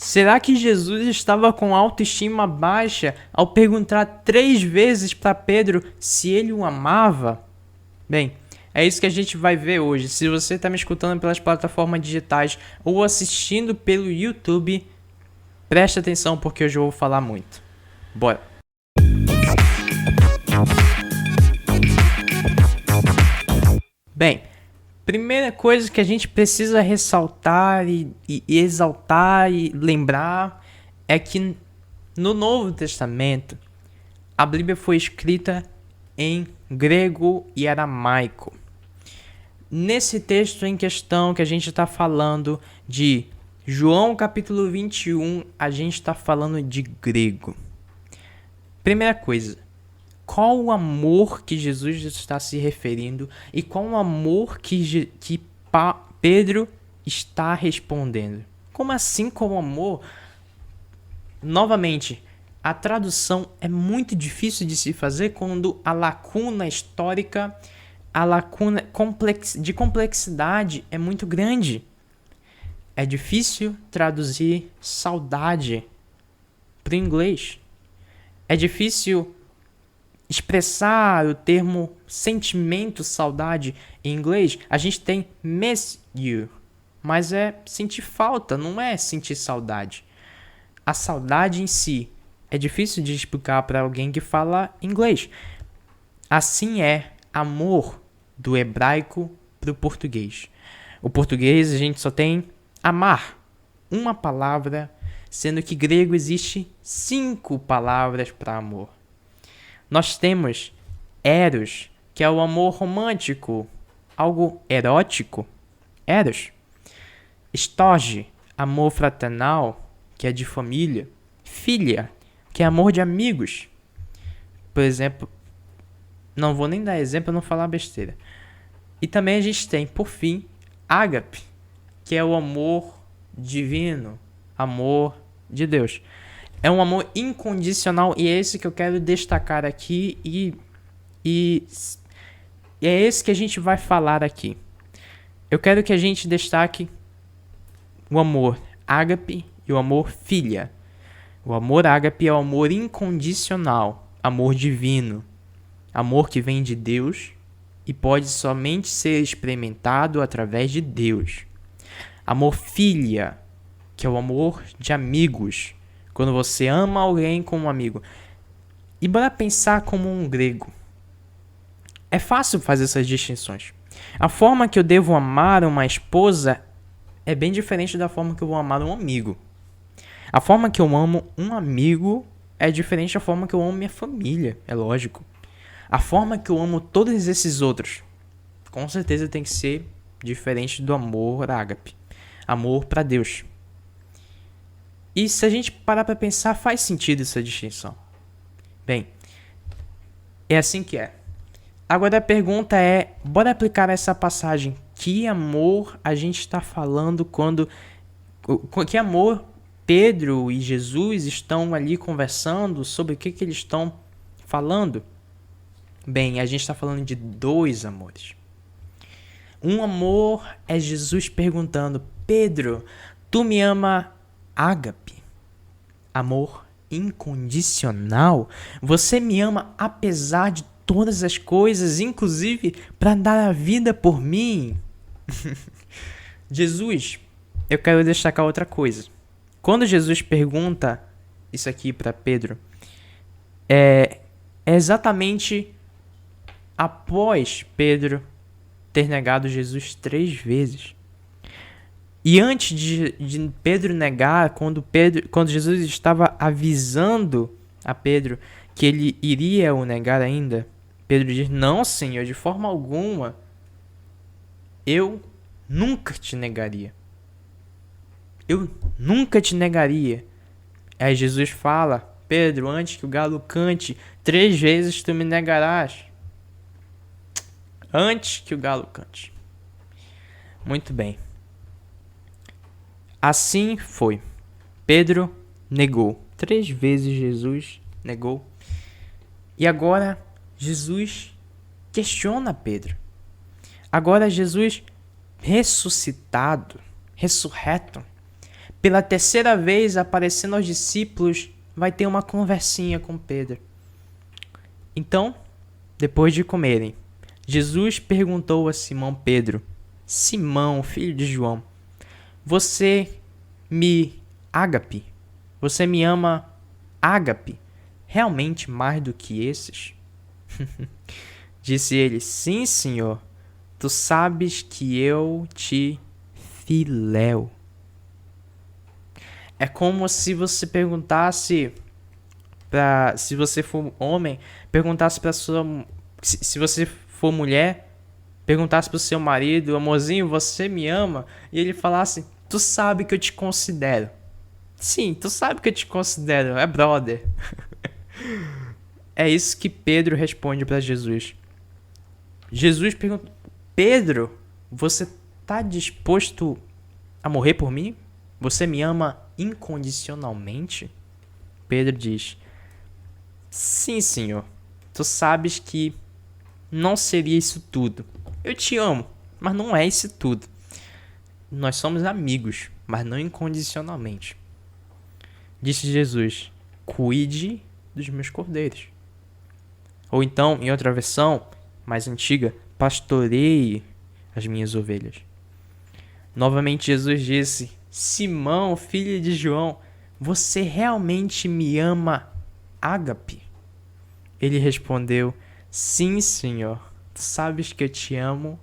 Será que Jesus estava com autoestima baixa ao perguntar 3 vezes para Pedro se ele o amava? Bem, é isso que a gente vai ver hoje. Se você está me escutando pelas plataformas digitais ou assistindo pelo YouTube, preste atenção porque hoje eu vou falar muito. Bora! Bem, primeira coisa que a gente precisa ressaltar e exaltar e lembrar é que no Novo Testamento a Bíblia foi escrita em grego e aramaico. Nesse texto em questão que a gente está falando de João capítulo 21, a gente está falando de grego. Primeira coisa, qual o amor que Jesus está se referindo e qual o amor que Pedro está respondendo? Como assim com o amor? Novamente, a tradução é muito difícil de se fazer quando a lacuna histórica, a lacuna de complexidade é muito grande. É difícil traduzir saudade para o inglês. É difícil expressar o termo sentimento, saudade em inglês. A gente tem miss you, mas é sentir falta, não é sentir saudade. A saudade em si é difícil de explicar para alguém que fala inglês. Assim é amor do hebraico para o português. O português a gente só tem amar, uma palavra, sendo que grego existe 5 palavras para amor. Nós temos eros, que é o amor romântico, algo erótico, eros. Storge, amor fraternal, que é de família. Filia, que é amor de amigos. Por exemplo, não vou nem dar exemplo para não falar besteira. E também a gente tem, por fim, ágape, que é o amor divino, amor de Deus. É um amor incondicional e é esse que eu quero destacar aqui e é esse que a gente vai falar aqui. Eu quero que a gente destaque o amor ágape e o amor filia. O amor ágape é o amor incondicional, amor divino, amor que vem de Deus e pode somente ser experimentado através de Deus. Amor filia, que é o amor de amigos, quando você ama alguém como um amigo. E bora pensar como um grego. É fácil fazer essas distinções. A forma que eu devo amar uma esposa é bem diferente da forma que eu vou amar um amigo. A forma que eu amo um amigo é diferente da forma que eu amo minha família, é lógico. A forma que eu amo todos esses outros, com certeza tem que ser diferente do amor ágape. Amor para Deus. E se a gente parar para pensar, faz sentido essa distinção. Bem, é assim que é. Agora a pergunta é, bora aplicar essa passagem. Que amor a gente está falando quando... Que amor Pedro e Jesus estão ali conversando sobre o que eles estão falando? Bem, a gente está falando de 2 amores. Um amor é Jesus perguntando, Pedro, tu me ama ágape? Amor incondicional? Você me ama apesar de todas as coisas, inclusive para dar a vida por mim? Jesus, eu quero destacar outra coisa. Quando Jesus pergunta isso aqui para Pedro, é exatamente após Pedro ter negado Jesus 3 vezes. E antes de Pedro negar, quando Jesus estava avisando a Pedro que ele iria o negar ainda, Pedro diz, não, Senhor, de forma alguma, eu nunca te negaria. Eu nunca te negaria. Aí Jesus fala, Pedro, antes que o galo cante, 3 vezes tu me negarás. Antes que o galo cante. Muito bem. Assim foi. Pedro negou. 3 vezes Jesus negou. E agora Jesus questiona Pedro. Agora Jesus ressuscitado, ressurreto, pela terceira vez aparecendo aos discípulos, vai ter uma conversinha com Pedro. Então, depois de comerem, Jesus perguntou a Simão Pedro: Simão, filho de João, você me ágape? Você me ama ágape? Realmente mais do que esses? Disse ele: Sim, Senhor. Tu sabes que eu te filéu. É como se você perguntasse se você for homem, perguntasse pra sua, se você for mulher, perguntasse pro seu marido: amorzinho, você me ama? E ele falasse: tu sabe que eu te considero. Sim, tu sabe que eu te considero, é brother. É isso que Pedro responde pra Jesus. Jesus pergunta: Pedro, você tá disposto a morrer por mim? Você me ama incondicionalmente? Pedro diz: Sim, Senhor. Tu sabes que não seria isso tudo. Eu te amo, mas não é isso tudo. Nós somos amigos, mas não incondicionalmente. Disse Jesus: Cuide dos meus cordeiros. Ou então, em outra versão, mais antiga, pastoreie as minhas ovelhas. Novamente Jesus disse: Simão, filho de João, você realmente me ama ágape? Ele respondeu: Sim, Senhor, tu sabes que eu te amo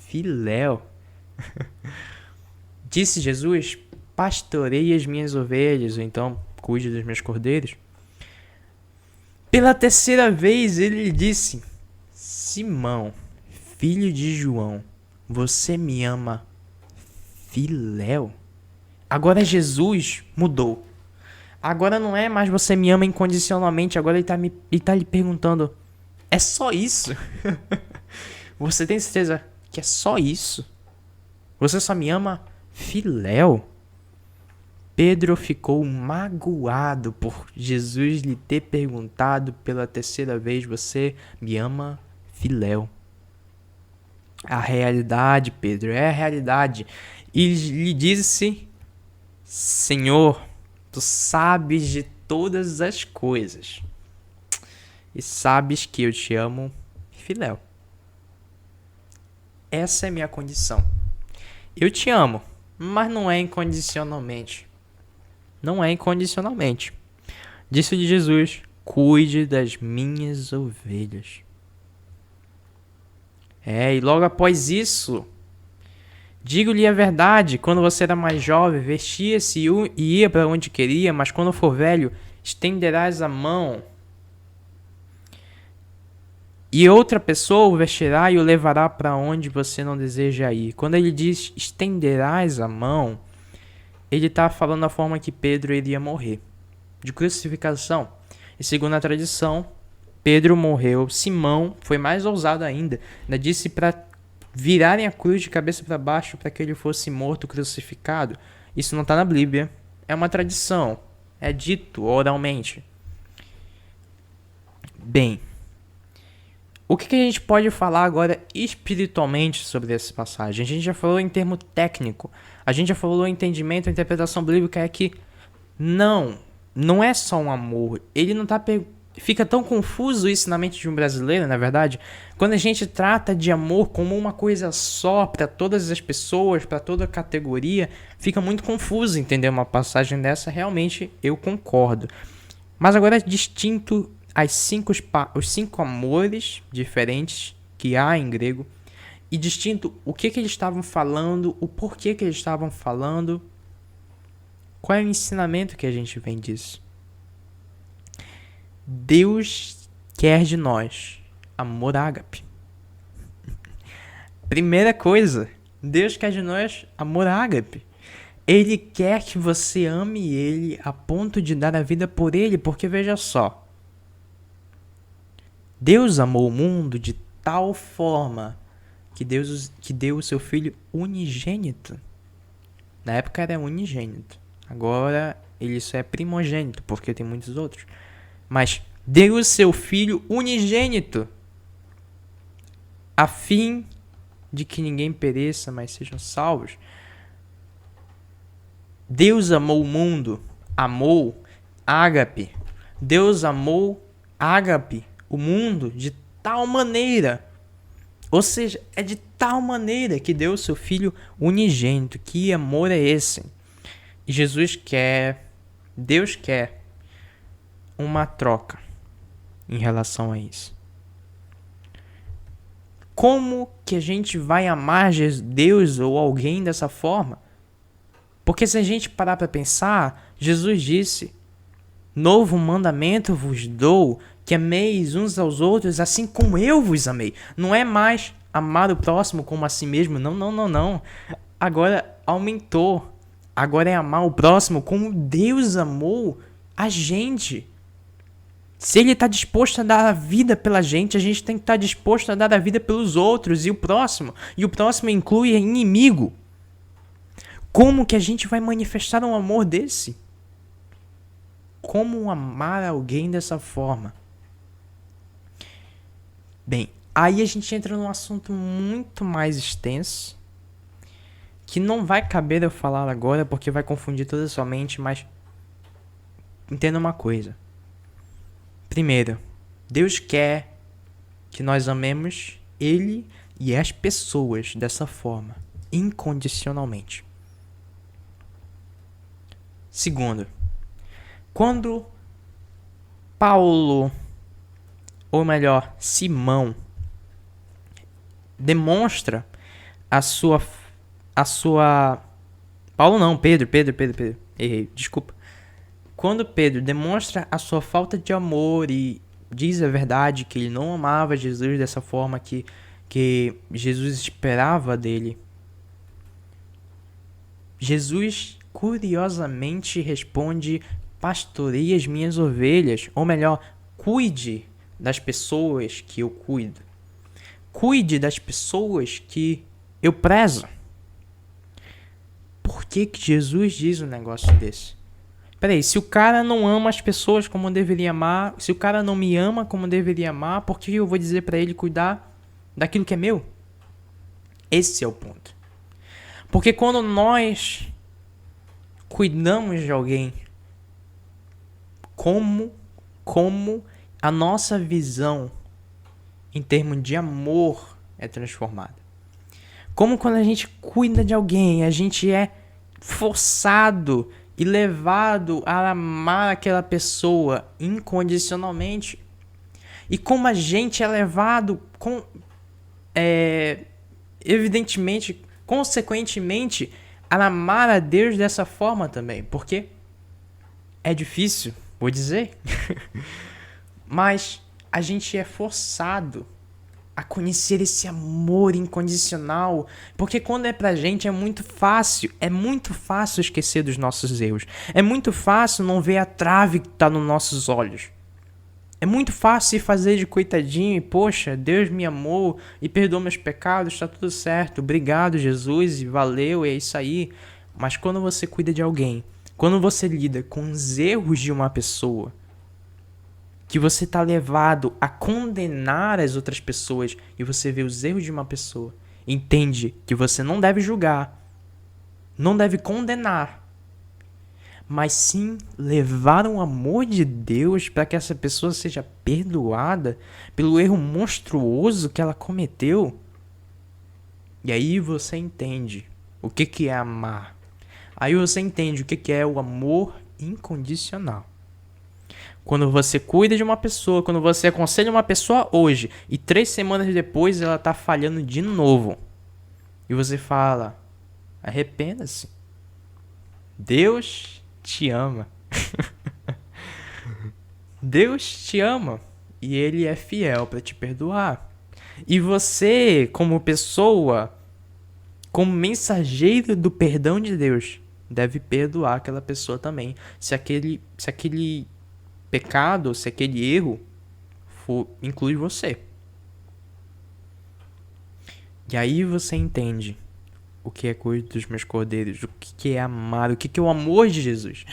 filéu. Disse Jesus: Pastoreie as minhas ovelhas, ou então cuide dos meus cordeiros. Pela terceira vez ele lhe disse: Simão, filho de João, você me ama filéu? Agora Jesus mudou. Agora não é mais você me ama incondicionalmente, agora ele tá lhe perguntando: é só isso? Você tem certeza que é só isso? Você só me ama filéu? Pedro ficou magoado por Jesus lhe ter perguntado pela terceira vez: você me ama filéu? A realidade, Pedro, é a realidade. E lhe disse: Senhor, tu sabes de todas as coisas e sabes que eu te amo filéu. Essa é a minha condição. Eu te amo, mas não é incondicionalmente. Não é incondicionalmente. Disse-lhe Jesus: cuide das minhas ovelhas. E logo após isso, digo-lhe a verdade, quando você era mais jovem, vestia-se e ia para onde queria, mas quando for velho, estenderás a mão e outra pessoa o vestirá e o levará para onde você não deseja ir. Quando ele diz estenderás a mão, ele está falando da forma que Pedro iria morrer, de crucificação. E segundo a tradição, Pedro morreu. Simão foi mais ousado ainda disse para virarem a cruz de cabeça para baixo para que ele fosse morto, crucificado. Isso não está na Bíblia, é uma tradição, é dito oralmente. Bem, o que a gente pode falar agora espiritualmente sobre essa passagem? A gente já falou em termo técnico, a gente já falou em entendimento, a interpretação bíblica é que não é só um amor. Ele não tá fica tão confuso isso na mente de um brasileiro, na verdade, quando a gente trata de amor como uma coisa só para todas as pessoas, para toda a categoria, fica muito confuso entender uma passagem dessa. Realmente eu concordo. Mas agora é distinto os 5 amores diferentes que há em grego, e distinto o que eles estavam falando, o porquê que eles estavam falando, qual é o ensinamento que a gente vem disso. Deus quer de nós amor ágape. Primeira coisa, Deus quer de nós amor ágape. Ele quer que você ame ele a ponto de dar a vida por ele, porque veja só, Deus amou o mundo de tal forma que deu o seu filho unigênito. Na época era unigênito. Agora ele só é primogênito, porque tem muitos outros. Mas deu o seu filho unigênito, a fim de que ninguém pereça, mas sejam salvos. Deus amou o mundo, amou ágape. Deus amou ágape, o mundo, de tal maneira. Ou seja, é de tal maneira que deu o seu Filho unigênito. Que amor é esse? E Deus quer uma troca em relação a isso. Como que a gente vai amar Deus ou alguém dessa forma? Porque se a gente parar para pensar, Jesus disse: novo mandamento vos dou, que ameis uns aos outros assim como eu vos amei. Não é mais amar o próximo como a si mesmo. Não. Agora aumentou. Agora é amar o próximo como Deus amou a gente. Se ele está disposto a dar a vida pela gente, a gente tem que estar disposto a dar a vida pelos outros e o próximo. E o próximo inclui inimigo. Como que a gente vai manifestar um amor desse? Como amar alguém dessa forma? Bem, aí a gente entra num assunto muito mais extenso, que não vai caber eu falar agora, porque vai confundir toda a sua mente, mas entenda uma coisa. Primeiro, Deus quer que nós amemos Ele e as pessoas dessa forma, incondicionalmente. Segundo, quando Paulo, ou melhor, Simão, demonstra a sua Paulo não, Pedro, errei, desculpa. Quando Pedro demonstra a sua falta de amor e diz a verdade que ele não amava Jesus dessa forma que Jesus esperava dele, Jesus curiosamente responde: pastoreie as minhas ovelhas, ou melhor, cuide das pessoas que eu cuido. Cuide das pessoas que eu prezo. Por que Jesus diz um negócio desse? Peraí, se o cara não ama as pessoas como deveria amar, se o cara não me ama como deveria amar, por que eu vou dizer pra ele cuidar daquilo que é meu? Esse é o ponto. Porque quando nós cuidamos de alguém, como a nossa visão em termos de amor é transformada. Como quando a gente cuida de alguém, a gente é forçado e levado a amar aquela pessoa incondicionalmente. E como a gente é levado, evidentemente, consequentemente, a amar a Deus dessa forma também. Porque é difícil, vou dizer, mas a gente é forçado a conhecer esse amor incondicional, porque quando é pra gente é muito fácil esquecer dos nossos erros, é muito fácil não ver a trave que tá nos nossos olhos, é muito fácil se fazer de coitadinho e, poxa, Deus me amou e perdoou meus pecados, tá tudo certo, obrigado Jesus, e valeu, é isso aí. Mas quando você cuida de alguém, quando você lida com os erros de uma pessoa, que você está levado a condenar as outras pessoas e você vê os erros de uma pessoa, entende que você não deve julgar, não deve condenar, mas sim levar o amor de Deus para que essa pessoa seja perdoada pelo erro monstruoso que ela cometeu. E aí você entende o que é amar. Aí você entende o que é o amor incondicional. Quando você cuida de uma pessoa, quando você aconselha uma pessoa hoje e 3 semanas depois ela tá falhando de novo. E você fala: arrependa-se. Deus te ama. Deus te ama. E Ele é fiel para te perdoar. E você, como pessoa, como mensageiro do perdão de Deus, deve perdoar aquela pessoa também. Se aquele pecado, se aquele erro inclui você. E aí você entende o que é cuidar dos meus cordeiros, o que é amar, o que é o amor de Jesus.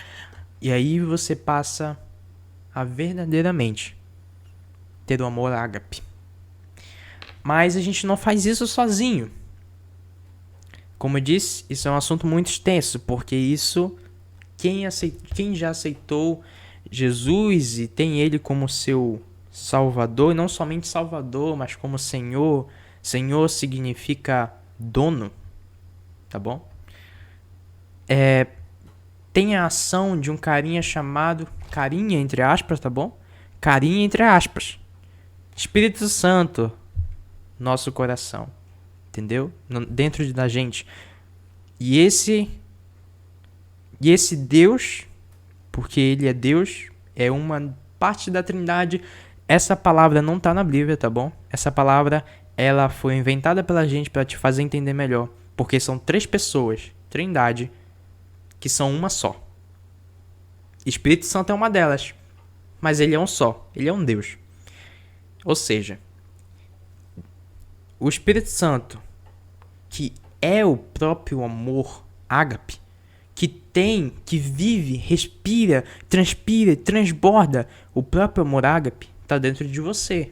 E aí você passa a verdadeiramente ter o amor ágape. Mas a gente não faz isso sozinho. Como eu disse, isso é um assunto muito extenso, porque isso quem já aceitou Jesus e tem ele como seu Salvador, e não somente Salvador, mas como Senhor. Senhor significa dono, tá bom? Tem a ação de um carinha chamado, carinha entre aspas, tá bom? Carinha entre aspas. Espírito Santo, nosso coração, entendeu? Dentro da gente. E esse Deus, porque ele é Deus, é uma parte da Trindade. Essa palavra não tá na Bíblia, tá bom? Essa palavra, ela foi inventada pela gente para te fazer entender melhor, porque são 3 pessoas, Trindade, que são uma só. Espírito Santo é uma delas, mas ele é um só, ele é um Deus. Ou seja, o Espírito Santo, que é o próprio amor ágape, que vive, respira, transpira, transborda, o próprio amor ágape está dentro de você.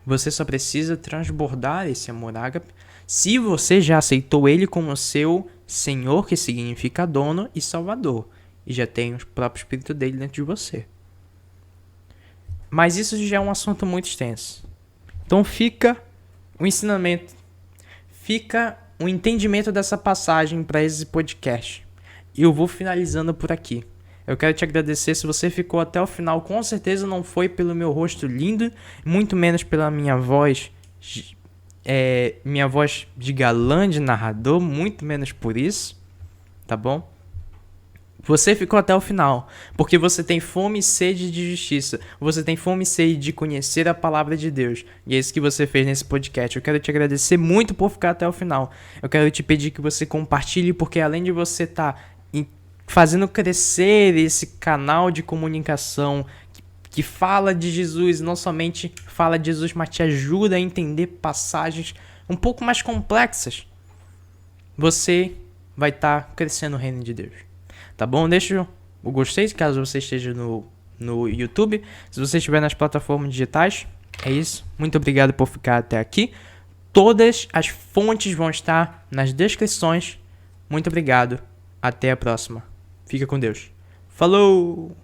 Você só precisa transbordar esse amor ágape se você já aceitou ele como seu Senhor, que significa dono e Salvador, e já tem o próprio Espírito dele dentro de você. Mas isso já é um assunto muito extenso. Então fica o ensinamento, fica o entendimento dessa passagem para esse podcast. E eu vou finalizando por aqui. Eu quero te agradecer se você ficou até o final. Com certeza não foi pelo meu rosto lindo, muito menos pela minha voz de galã, de narrador, muito menos por isso, tá bom? Você ficou até o final, porque você tem fome e sede de justiça. Você tem fome e sede de conhecer a palavra de Deus. E é isso que você fez nesse podcast. Eu quero te agradecer muito por ficar até o final. Eu quero te pedir que você compartilhe, porque além de você estar fazendo crescer esse canal de comunicação que fala de Jesus, não somente fala de Jesus, mas te ajuda a entender passagens um pouco mais complexas, você vai estar crescendo no reino de Deus. Tá bom? Deixa o gostei, caso você esteja no YouTube. Se você estiver nas plataformas digitais, é isso. Muito obrigado por ficar até aqui. Todas as fontes vão estar nas descrições. Muito obrigado. Até a próxima. Fica com Deus. Falou!